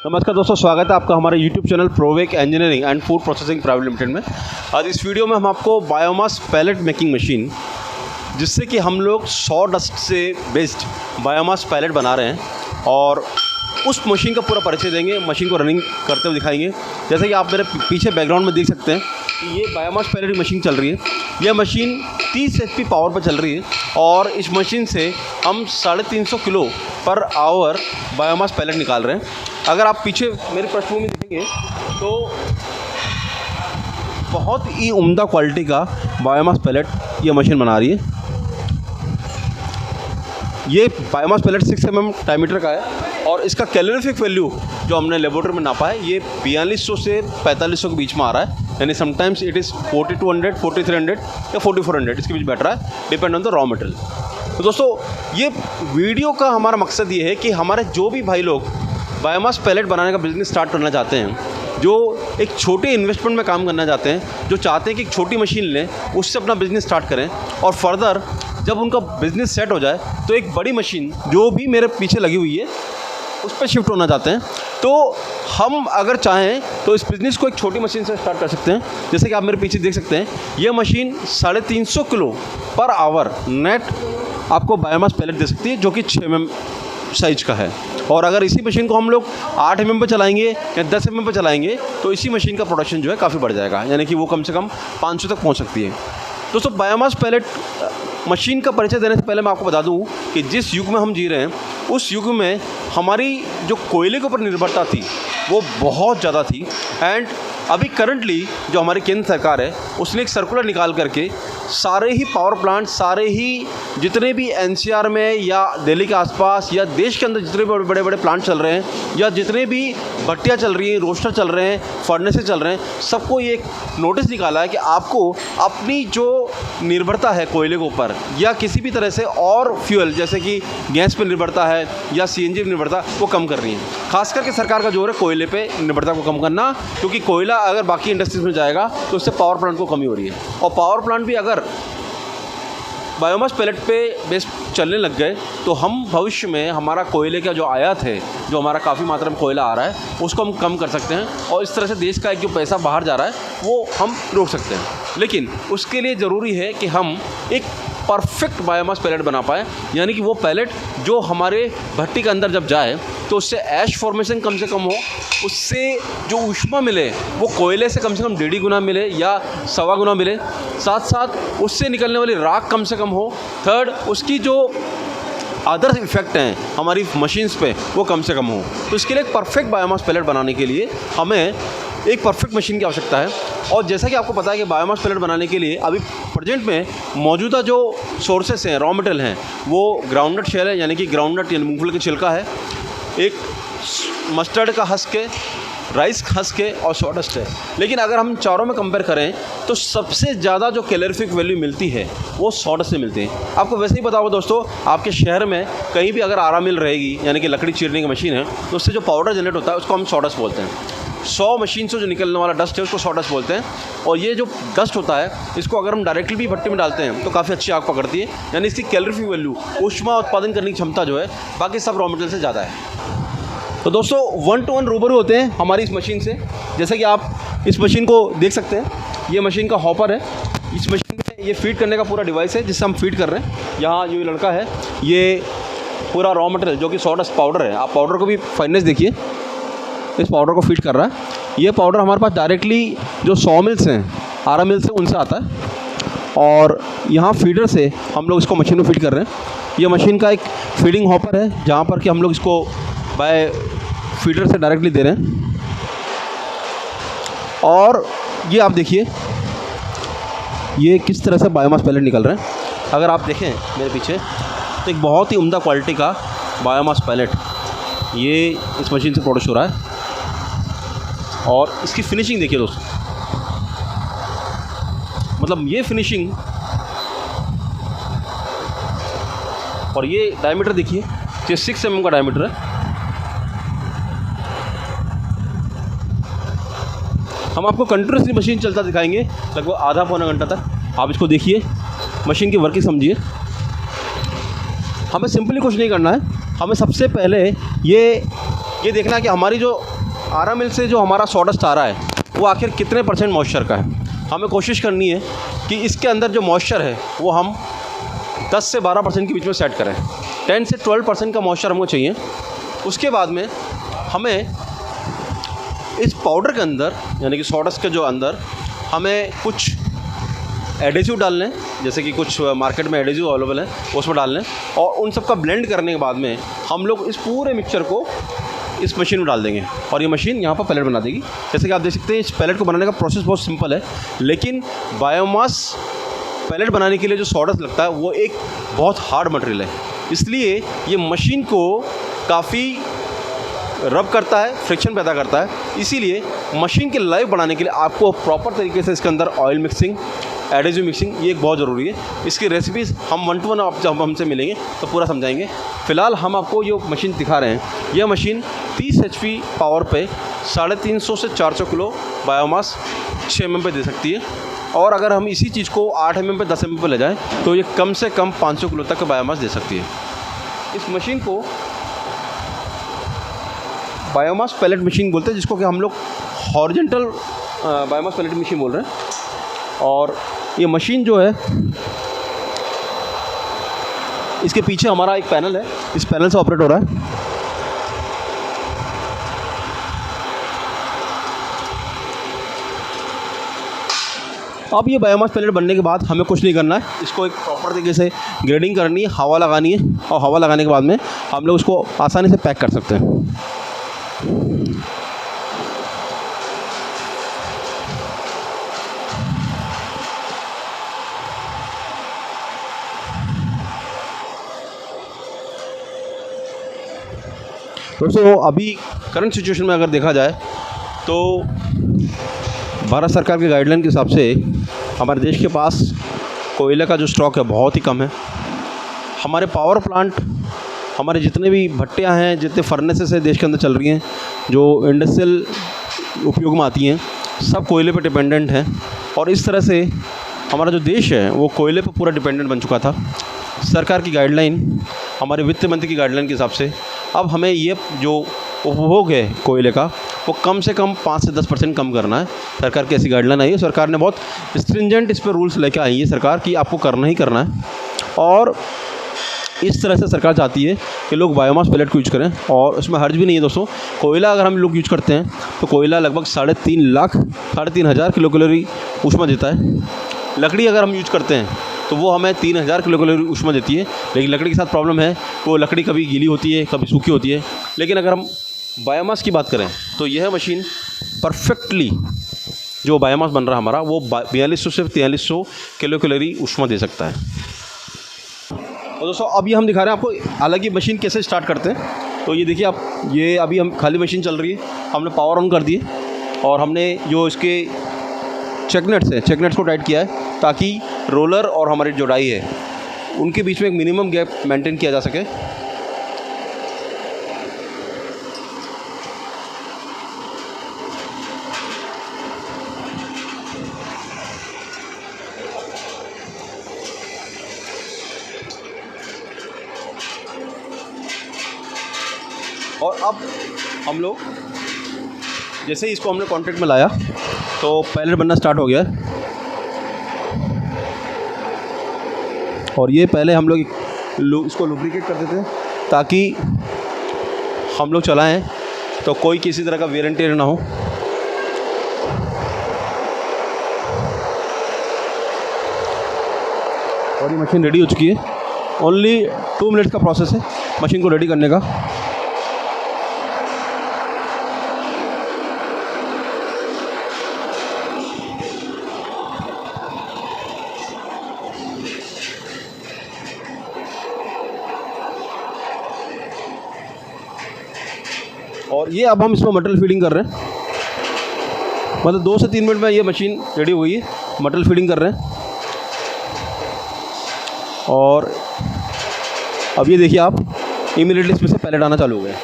नमस्कार दोस्तों, स्वागत है आपका हमारे YouTube channel Provec engineering and food processing private limited में। आज इस वीडियो में हम आपको बायोमास पैलेट मेकिंग मशीन, जिससे कि हम लोग सॉ डस्ट से बेस्ड बायोमास पैलेट बना रहे हैं, और उस मशीन का पूरा परिचय देंगे, मशीन को रनिंग करते हुए दिखाएंगे। जैसे कि आप मेरे पीछे बैकग्राउंड में देख सकते हैं कि ये बायोमास पैलेट मशीन चल रही है। यह मशीन 30 HP पावर पर चल रही है, और इस मशीन से हम 350 kilo per hour biomass palette निकाल रहे हैं। अगर आप पीछे मेरी पृष्ठभूमि देखेंगे तो बहुत ही उम्दा क्वालिटी का बायोमास पैलेट ये मशीन बना रही है। ये बायोमास पैलेट 6 mm डायमीटर का है, और इसका कैलोरीफिक वैल्यू जो हमने लेबोरेटरी में नापा है, ये 4200 से 4500 के बीच में आ रहा है। यानी समटाइम्स इट इज़ 4200, 4300 या 4400, इसके बीच बैठ रहा है, depend on the raw material. तो दोस्तों, ये वीडियो का हमारा मकसद ये है कि हमारे जो भी भाई लोग बायोमास पैलेट बनाने का बिज़नेस स्टार्ट करना चाहते हैं, जो एक छोटे इन्वेस्टमेंट में काम करना चाहते हैं, जो चाहते हैं कि एक छोटी मशीन लें, उससे अपना बिज़नेस स्टार्ट करें, और फर्दर जब उनका बिज़नेस सेट हो जाए तो एक बड़ी मशीन जो भी मेरे पीछे लगी हुई है उस पर शिफ्ट होना चाहते हैं। तो हम अगर चाहें तो इस बिज़नेस को एक छोटी मशीन से स्टार्ट कर सकते हैं। जैसे कि आप मेरे पीछे देख सकते हैं, यह machine 350 kilo per hour net आपको बायोमास पैलेट दे सकती है, जो कि 6 mm साइज का है। और अगर इसी मशीन को हम लोग 8 mm पे चलाएंगे या 10 mm पे चलाएंगे तो इसी मशीन का प्रोडक्शन जो है काफ़ी बढ़ जाएगा, यानी कि वो कम से कम 500 तक पहुंच सकती है। दोस्तों, बायोमास पैलेट मशीन का परिचय देने से पहले मैं आपको बता दूं कि जिस युग में हम जी रहे हैं, उस युग में हमारी जो कोयले के ऊपर निर्भरता थी वो बहुत ज़्यादा थी। एंड अभी करंटली जो हमारी केंद्र सरकार है, उसने एक सर्कुलर निकाल करके सारे ही पावर प्लांट, सारे ही जितने भी NCR में या दिल्ली के आसपास या देश के अंदर जितने भी बड़े बड़े प्लांट चल रहे हैं, या जितने भी भट्टियाँ चल रही हैं, रोस्टर चल रहे हैं, फर्नेसेस चल रहे हैं, सबको ये एक नोटिस निकाला है कि आपको अपनी जो निर्भरता है कोयले के ऊपर या किसी भी तरह से और फ्यूल जैसे कि गैस पर निर्भरता है या CNG पर निर्भरता, वो कम कर रही है। खास करके सरकार का जोर है कोयले पे निर्भरता को कम करना, क्योंकि कोयला अगर बाकी इंडस्ट्रीज में जाएगा तो उससे पावर प्लांट को कमी हो रही है, और पावर प्लांट भी अगर बायोमास पैलेट पे बेस चलने लग गए तो हम भविष्य में हमारा कोयले का जो आयात है, जो हमारा काफ़ी मात्रा में कोयला आ रहा है, उसको हम कम कर सकते हैं, और इस तरह से देश का एक जो पैसा बाहर जा रहा है वो हम रोक सकते हैं। लेकिन उसके लिए ज़रूरी है कि हम एक परफेक्ट बायोमास पैलेट बना पाए, यानी कि वो पैलेट जो हमारे भट्टी के अंदर जब जाए तो उससे ऐश फॉर्मेशन कम से कम हो, उससे जो ऊष्मा मिले वो कोयले से कम 1.5 गुना मिले या 1.25 गुना मिले, साथ साथ उससे निकलने वाली राख कम से कम हो, थर्ड उसकी जो अदर इफेक्ट हैं हमारी मशीन्स पे वो कम से कम हो। तो इसके लिए एक परफेक्ट बायोमास पैलेट बनाने के लिए हमें एक परफेक्ट मशीन की आवश्यकता है। और जैसा कि आपको पता है कि बायोमास पैलेट बनाने के लिए अभी प्रेजेंट में मौजूदा जो सोर्सेस हैं, रॉ मटेरियल हैं, वो ग्राउंडनट शेल है, यानी कि ग्राउंडनट यानी मूंगफली का छिलका है, एक मस्टर्ड का हस्क है, राइस हस्क है, और सॉडस्ट है। लेकिन अगर हम चारों में कंपेयर करें तो सबसे ज़्यादा जो कैलोरीफिक वैल्यू मिलती है वो सॉडस्ट से मिलती है। आपको वैसे ही पता होगा दोस्तों, आपके शहर में कहीं भी अगर आरा मिल रहेगी, यानी कि लकड़ी चीरने की मशीन है, तो उससे जो पाउडर जनरेट होता है उसको हम सॉडस्ट बोलते हैं। 100 मशीन से जो निकलने वाला डस्ट है उसको सॉडस्ट बोलते हैं। और ये जो डस्ट होता है, इसको अगर हम डायरेक्टली भी भट्टी में डालते हैं तो काफ़ी अच्छी आग पकड़ती है, यानी इसकी कैलोरीफिक वैल्यू, ऊष्मा उत्पादन करने की क्षमता जो है बाकी सब रॉ मटेरियल से ज़्यादा है। तो दोस्तों, 1-to-1 रूबरू होते हैं हमारी इस मशीन से। जैसे कि आप इस मशीन को देख सकते हैं, ये मशीन का हॉपर है। इस मशीन में ये फीड करने का पूरा डिवाइस है जिससे हम फीड कर रहे हैं। यहाँ जो लड़का है, ये पूरा रॉ मटेरियल जो कि सॉडस्ट पाउडर है, आप पाउडर को भी फाइननेस देखिए, इस पाउडर को फीड कर रहा है। ये पाउडर हमारे पास डायरेक्टली जो सॉ मिल्स हैं, आरा मिल्स हैं, उनसे आता है, और यहाँ फीडर से हम लोग इसको मशीन में फीड कर रहे हैं। ये मशीन का एक फीडिंग हॉपर है, जहाँ पर कि हम लोग इसको बाय फीडर से डायरेक्टली दे रहे हैं। और ये आप देखिए, ये किस तरह से बायोमास पैलेट निकल रहे हैं। अगर आप देखें मेरे पीछे तो एक बहुत ही उम्दा क्वालिटी का बायोमास पैलेट ये इस मशीन से प्रोड्यूस हो रहा है। और इसकी फिनिशिंग देखिए दोस्तों, मतलब ये फिनिशिंग, और ये डायमीटर देखिए, ये 6 mm का डायमीटर है। हम आपको कंटिन्यूसली मशीन चलता दिखाएंगे लगभग आधा पौना घंटा तक। आप इसको देखिए, मशीन की वर्किंग समझिए। हमें सिंपली कुछ नहीं करना है, हमें सबसे पहले ये ये देखना कि हमारी जो आरा मिल से जो हमारा सॉडस्ट आ रहा है वो आखिर कितने % मॉइस्चर का है। हमें कोशिश करनी है कि इसके अंदर जो मॉइस्चर है वो हम 10 से 12% के बीच में सेट करें। 10 से 12% का मॉइस्चर हमको चाहिए। उसके बाद में हमें इस पाउडर के अंदर यानी कि सॉडस्ट के जो अंदर हमें कुछ एडेसिव डालने, जैसे कि कुछ मार्केट में एडेसिव अवेलेबल है उसमें डालने, और उन सब का ब्लेंड करने के बाद में हम लोग इस पूरे मिक्सचर को इस मशीन में डाल देंगे और ये मशीन यहाँ पर पैलेट बना देगी। जैसे कि आप देख सकते हैं इस पैलेट को बनाने का प्रोसेस बहुत सिंपल है, लेकिन बायोमास पैलेट बनाने के लिए जो सॉडस्ट लगता है वो एक बहुत हार्ड मटेरियल है, इसलिए ये मशीन को काफ़ी रब करता है, फ्रिक्शन पैदा करता है। इसीलिए मशीन के लाइफ बढ़ाने के लिए आपको प्रॉपर तरीके से इसके अंदर ऑयल मिक्सिंग, एडेसिव मिक्सिंग, ये एक बहुत ज़रूरी है। इसकी रेसिपीज़ हम 1 to 1 आप जब हमसे मिलेंगे तो पूरा समझाएंगे। फ़िलहाल हम आपको ये मशीन दिखा रहे हैं। यह मशीन 30 HP पावर पे 350 से 400 किलो बायोमास 6 mm पे दे सकती है, और अगर हम इसी चीज़ को 8 mm पे 10 mm पे ले जाएँ तो ये कम से कम 500 किलो तक का बायोमास दे सकती है। इस मशीन को बायोमास पैलेट मशीन बोलते हैं, जिसको कि हम लोग हॉरिजॉन्टल बायोमास पैलेट मशीन बोल रहे हैं। और ये मशीन जो है, इसके पीछे हमारा एक पैनल है, इस पैनल से ऑपरेट हो रहा है। अब ये बायोमास पैलेट बनने के बाद हमें कुछ नहीं करना है, इसको एक प्रॉपर तरीके से ग्रेडिंग करनी है, हवा लगानी है, और हवा लगाने के बाद में हम लोग उसको आसानी से पैक कर सकते हैं। दोस्तों अभी करंट सिचुएशन में अगर देखा जाए तो भारत सरकार के गाइडलाइन के हिसाब से हमारे देश के पास कोयले का जो स्टॉक है बहुत ही कम है। हमारे पावर प्लांट, हमारे जितने भी भट्टियां हैं, जितने फर्नेसेस है देश के अंदर चल रही हैं जो इंडस्ट्रियल उपयोग में आती हैं, सब कोयले पर डिपेंडेंट हैं। और इस तरह से हमारा जो देश है वो कोयले पर पूरा डिपेंडेंट बन चुका था। सरकार की गाइडलाइन, हमारे वित्त मंत्री की गाइडलाइन के हिसाब से अब हमें ये जो उपभोग है कोयले का वो कम से कम 5 से 10% कम करना है। सरकार की ऐसी गाइडलाइन आई है। सरकार ने बहुत स्ट्रिंजेंट इस पर रूल्स लेकर आई है सरकार कि आपको करना ही करना है, और इस तरह से सरकार चाहती है कि लोग बायोमास पैलेट को यूज करें। और उसमें हर्ज भी नहीं है दोस्तों। कोयला अगर हम लोग यूज करते हैं तो कोयला लगभग 3.5 हज़ार किलो कैलोरी ऊष्मा देता है। लकड़ी अगर हम यूज करते हैं तो वो हमें 3000 किलो कैलोरी ऊष्मा देती है, लेकिन लकड़ी के साथ प्रॉब्लम है, वो लकड़ी कभी गीली होती है, कभी सूखी होती है। लेकिन अगर हम बायोमास की बात करें तो यह मशीन परफेक्टली जो बायोमास बन रहा है हमारा वो 4200 से 4300 किलो कैलोरी ऊष्मा दे सकता है। और दोस्तों अब ये हम दिखा रहे हैं आपको अलग ही मशीन कैसे स्टार्ट करते हैं। तो ये देखिए आप, ये अभी हम खाली मशीन चल रही है, हमने पावर ऑन कर दिए और हमने जो इसके चेकनेट्स हैं, चेकनेट्स को टाइट किया है ताकि रोलर और हमारी जो डाई है उनके बीच में एक मिनिमम गैप मेंटेन किया जा सके। और अब हम लोग जैसे ही इसको हमने कॉन्टैक्ट में लाया तो पैलेट बनना स्टार्ट हो गया है। और ये पहले हम लोग इसको लुब्रिकेट कर देते हैं ताकि हम लोग चलाएं तो कोई किसी तरह का वेयर एंड टेयर ना हो। और ये मशीन रेडी हो चुकी है। ओनली 2 मिनट्स का प्रोसेस है मशीन को रेडी करने का। और ये अब हम इसमें मटेरियल फीडिंग कर रहे हैं, मतलब 2 से 3 मिनट में ये मशीन रेडी हो गई है। मटेरियल फीडिंग कर रहे हैं। और अब ये देखिए आप, इमीडिएटली इसमें से पैलेट आना चालू हो गया।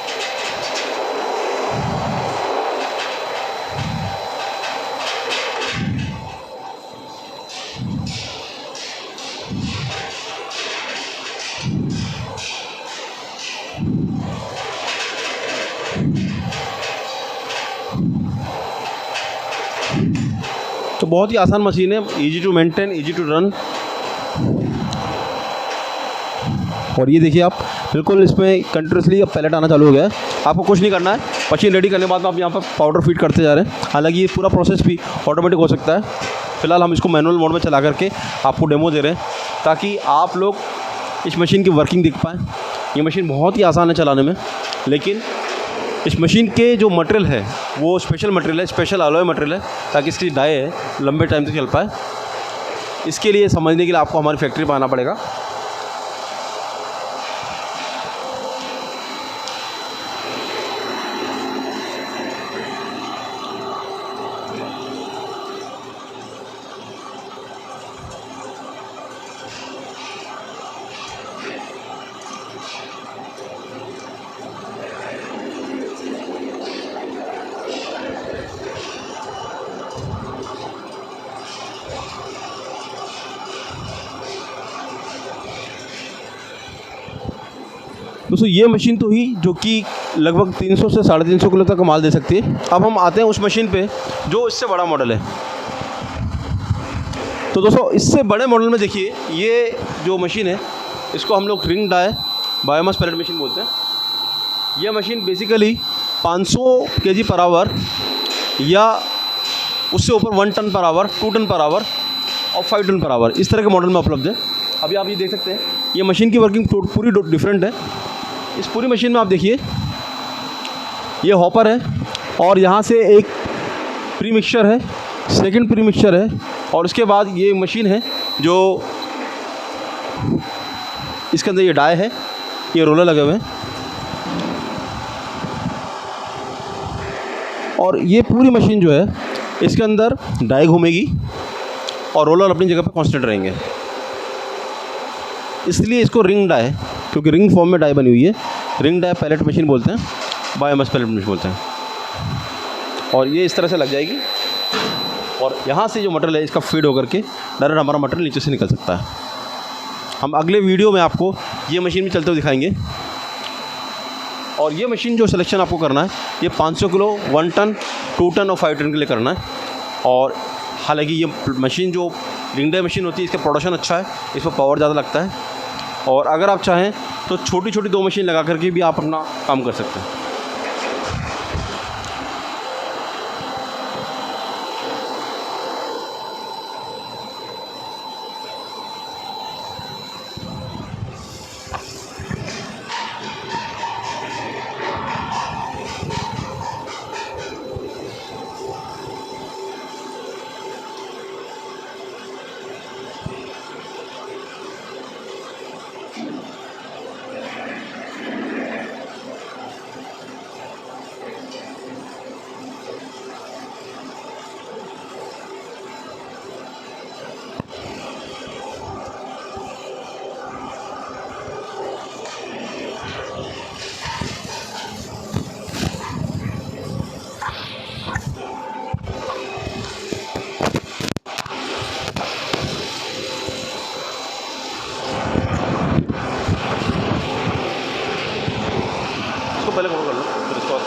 बहुत ही आसान मशीन है, easy to maintain, easy to run. और ये देखिए आप बिल्कुल इसमें कंटिन्यूसली अब पैलेट आना चालू हो गया है। आपको कुछ नहीं करना है, मशीन रेडी करने के बाद में आप यहाँ पर पाउडर फीड करते जा रहे हैं। हालांकि ये पूरा प्रोसेस भी ऑटोमेटिक हो सकता है। फिलहाल हम इसको मैनुअल मोड में चला करके आपको डेमो दे रहे हैं ताकि आप लोग इस मशीन की वर्किंग देख पाएँ। ये मशीन बहुत ही आसान है चलाने में, लेकिन इस मशीन के जो मटेरियल है वो स्पेशल मटेरियल है, स्पेशल अलॉय मटेरियल है, ताकि इसकी डाई है लंबे टाइम तक चल पाए। इसके लिए समझने के लिए आपको हमारी फैक्ट्री पर आना पड़ेगा। दोस्तों ये मशीन तो ही जो कि लगभग 300 से 350 किलो तक का माल दे सकती है। अब हम आते हैं उस मशीन पे जो इससे बड़ा मॉडल है। तो दोस्तों इससे बड़े मॉडल में देखिए, ये जो मशीन है इसको हम लोग ring die biomass pellet machine बोलते हैं। यह machine basically 500 kg per hour या उससे ऊपर 1 ton per hour, 2 ton per hour और 5 टन पर आवर, इस तरह के मॉडल में उपलब्ध है। अभी आप ये देख सकते हैं, ये मशीन की वर्किंग पूरी डिफरेंट है। इस पूरी मशीन में आप देखिए, ये हॉपर है और यहाँ से एक प्री मिक्सचर है, सेकंड प्री मिक्सचर है, और उसके बाद ये मशीन है जो इसके अंदर ये डाई है, ये रोलर लगे हुए हैं, और ये पूरी मशीन जो है इसके अंदर डाई घूमेगी और रोलर अपनी जगह पर कांस्टेंट रहेंगे। इसलिए इसको रिंग डाई, क्योंकि रिंग फॉर्म में डाई बनी हुई है, रिंग डाई पैलेट मशीन बोलते हैं, बायोमास पैलेट मशीन बोलते हैं। और ये इस तरह से लग जाएगी और यहाँ से जो मटेरियल है इसका फीड होकर के डायरेक्ट हमारा मटेरियल नीचे से निकल सकता है। हम अगले वीडियो में आपको ये मशीन भी चलते हुए दिखाएंगे। और ये मशीन जो सिलेक्शन आपको करना है, ये 500 किलो, 1 टन, 2 टन और 5 टन के लिए करना है। और हालांकि ये मशीन जो रिंग डाई मशीन होती है, इसका प्रोडक्शन अच्छा है, इस पर पावर ज़्यादा लगता है। और अगर आप चाहें तो छोटी छोटी 2 मशीन लगा करके भी आप अपना काम कर सकते हैं। इसको पहले कवर कर लो, फिर इसको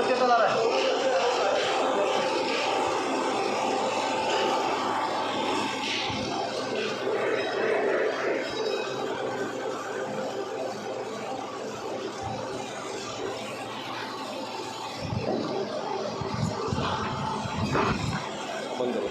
कैसा ला रहा है। बंद करो।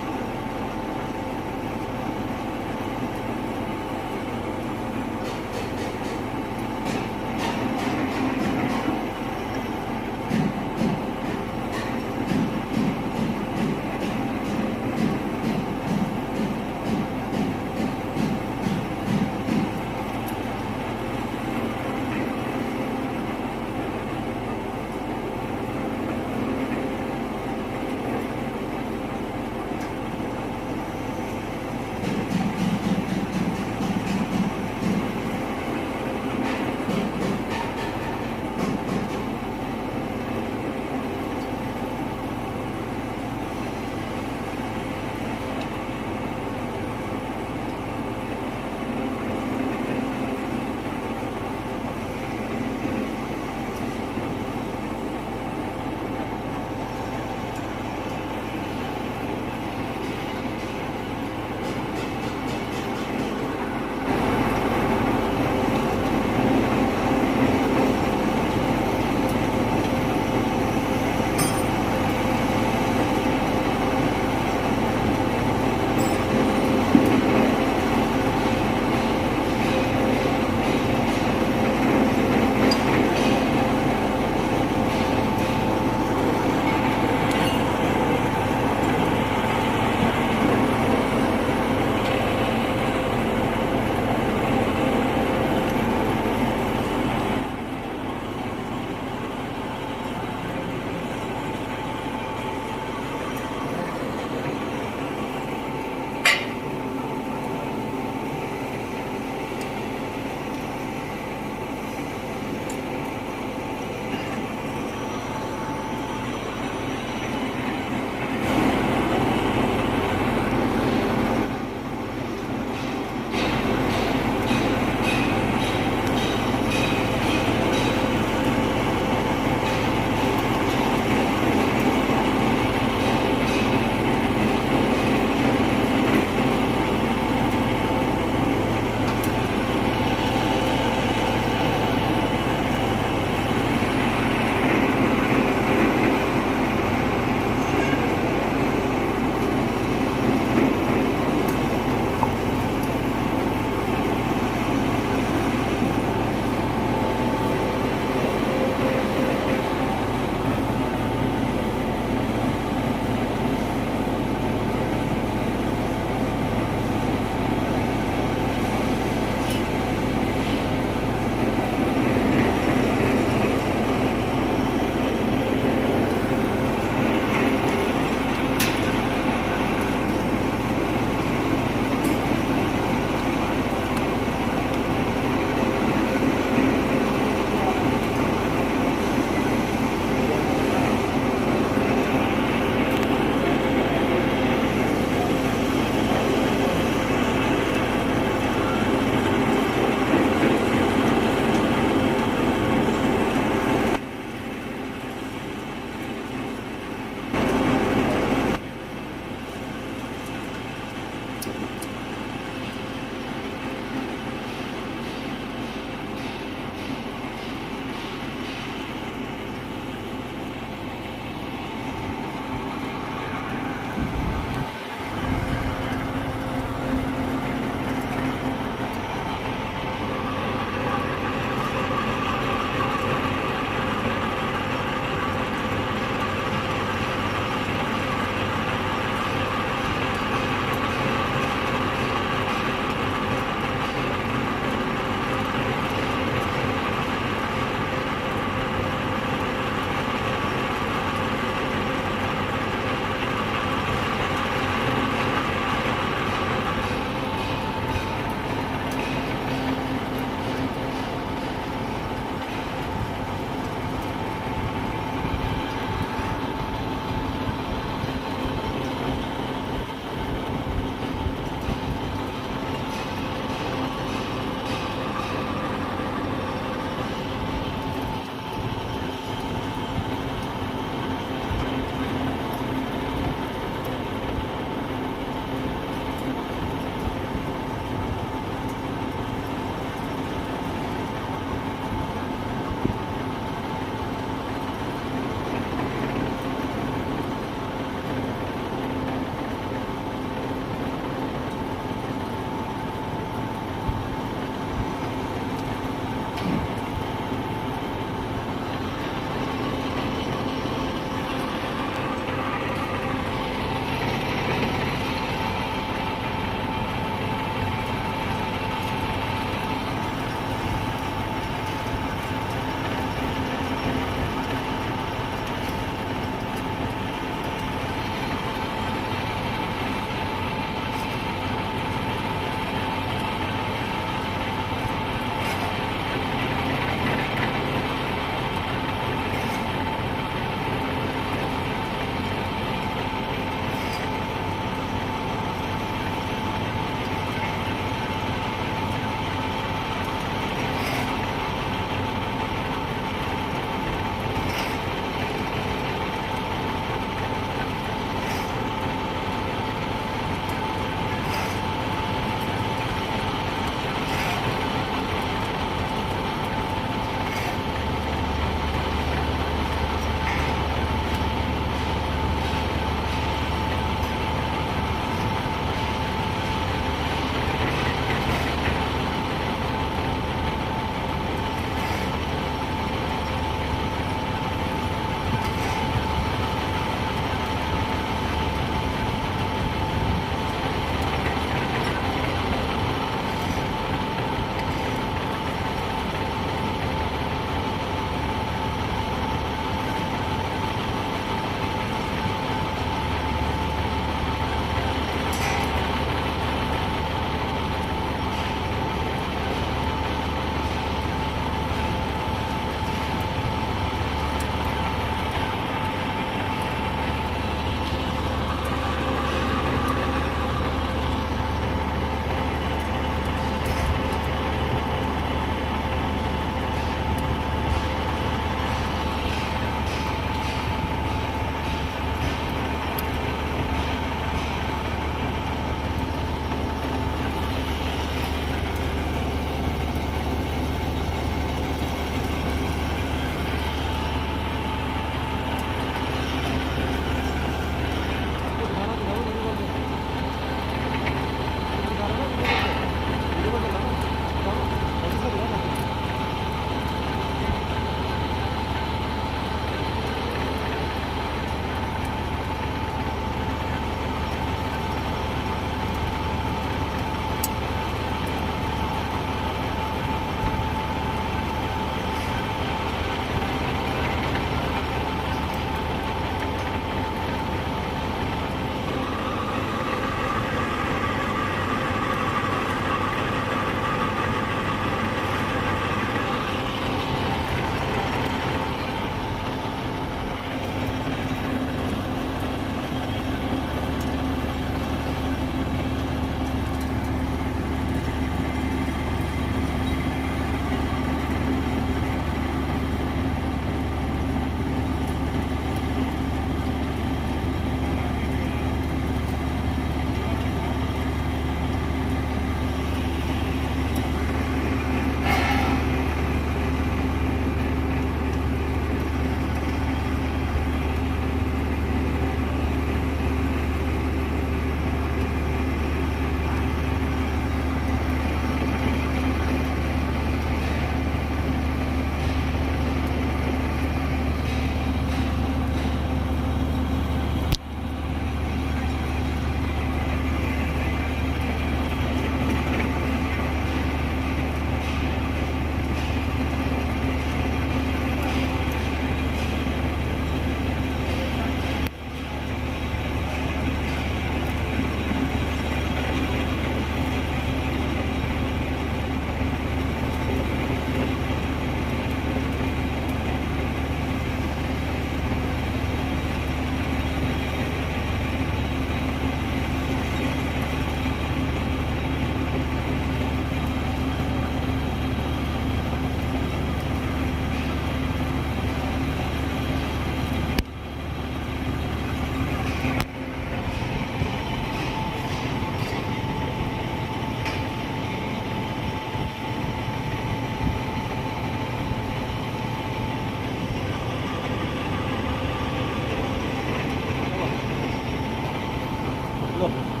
लो।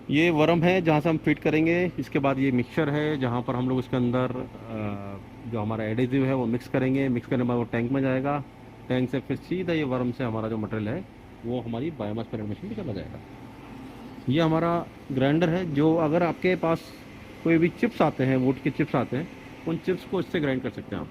ये वर्म है जहाँ से हम फिट करेंगे। इसके बाद ये मिक्सचर है जहाँ पर हम लोग इसके अंदर जो हमारा एडेसिव है वो मिक्स करेंगे। मिक्स करने के बाद वो टैंक में जाएगा। टैंक से फिर सीधा ये वर्म से हमारा जो मटेरियल है वो हमारी बायोमास पैलेट मशीन में चला जाएगा। ये हमारा ग्राइंडर है, जो अगर आपके पास कोई भी चिप्स आते हैं, वुड के चिप्स आते हैं, उन चिप्स को इससे ग्राइंड कर सकते हैं आप।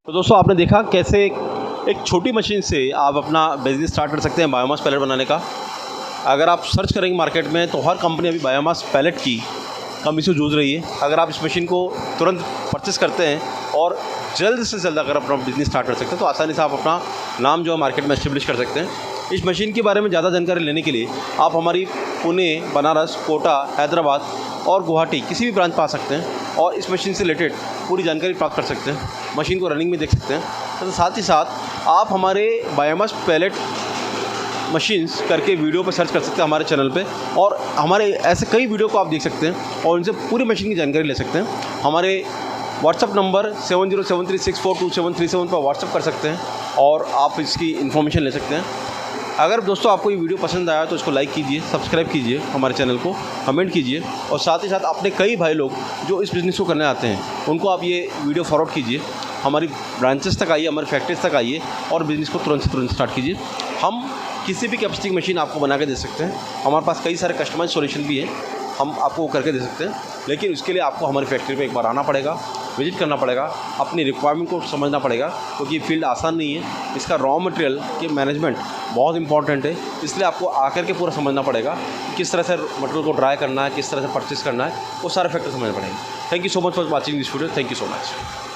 तो दोस्तों आपने देखा कैसे एक छोटी मशीन से आप अपना बिजनेस स्टार्ट कर सकते हैं बायोमास पैलेट बनाने का। अगर आप सर्च करेंगे मार्केट में तो हर कंपनी अभी बायोमास पैलेट की कमी से जूझ रही है। अगर आप इस मशीन को तुरंत परचेस करते हैं और जल्द से जल्द अगर अपना बिजनेस स्टार्ट कर सकते हैं तो आसानी से आप अपना नाम जो है मार्केट में एस्टेब्लिश कर सकते हैं। इस मशीन के बारे में ज़्यादा जानकारी लेने के लिए आप हमारी पुणे, बनारस, कोटा, हैदराबाद और गुवाहाटी किसी भी ब्रांच पर आ सकते हैं और इस मशीन से रिलेटेड पूरी जानकारी प्राप्त कर सकते हैं। मशीन को रनिंग में देख सकते हैं। तो साथ ही साथ आप हमारे बायोमास पैलेट मशीन्स करके वीडियो पर सर्च कर सकते हैं हमारे चैनल पे, और हमारे ऐसे कई वीडियो को आप देख सकते हैं और उनसे पूरी मशीन की जानकारी ले सकते हैं। हमारे व्हाट्सअप नंबर 7073642737 पर व्हाट्सअप कर सकते हैं और आप इसकी इन्फॉर्मेशन ले सकते हैं। अगर दोस्तों आपको ये वीडियो पसंद आया तो इसको लाइक कीजिए, सब्सक्राइब कीजिए हमारे चैनल को, कमेंट कीजिए, और साथ ही साथ अपने कई भाई लोग जो इस बिज़नेस को करने आते हैं उनको आप ये वीडियो फॉरवर्ड कीजिए। हमारी ब्रांचेस तक आइए, हमारी फैक्ट्रीज तक आइए और बिज़नेस को तुरंत से तुरंत स्टार्ट कीजिए। हम किसी भी कैपेसिटी मशीन आपको बना के दे सकते हैं। हमारे पास कई सारे कस्टमाइज सॉल्यूशन भी हैं, हम आपको करके दे सकते हैं, लेकिन उसके लिए आपको हमारी फैक्ट्री पे एक बार आना पड़ेगा, विजिट करना पड़ेगा, अपनी रिक्वायरमेंट को समझना पड़ेगा, क्योंकि ये फील्ड आसान नहीं है। इसका रॉ मटेरियल के मैनेजमेंट बहुत इंपॉर्टेंट है, इसलिए आपको आकर के पूरा समझना पड़ेगा कि किस तरह से मटेरियल को ड्राई करना है, किस तरह से परचेस करना है, वो सारे फैक्टर समझना पड़ेंगे। Thank you so much for watching this video. Thank you so much.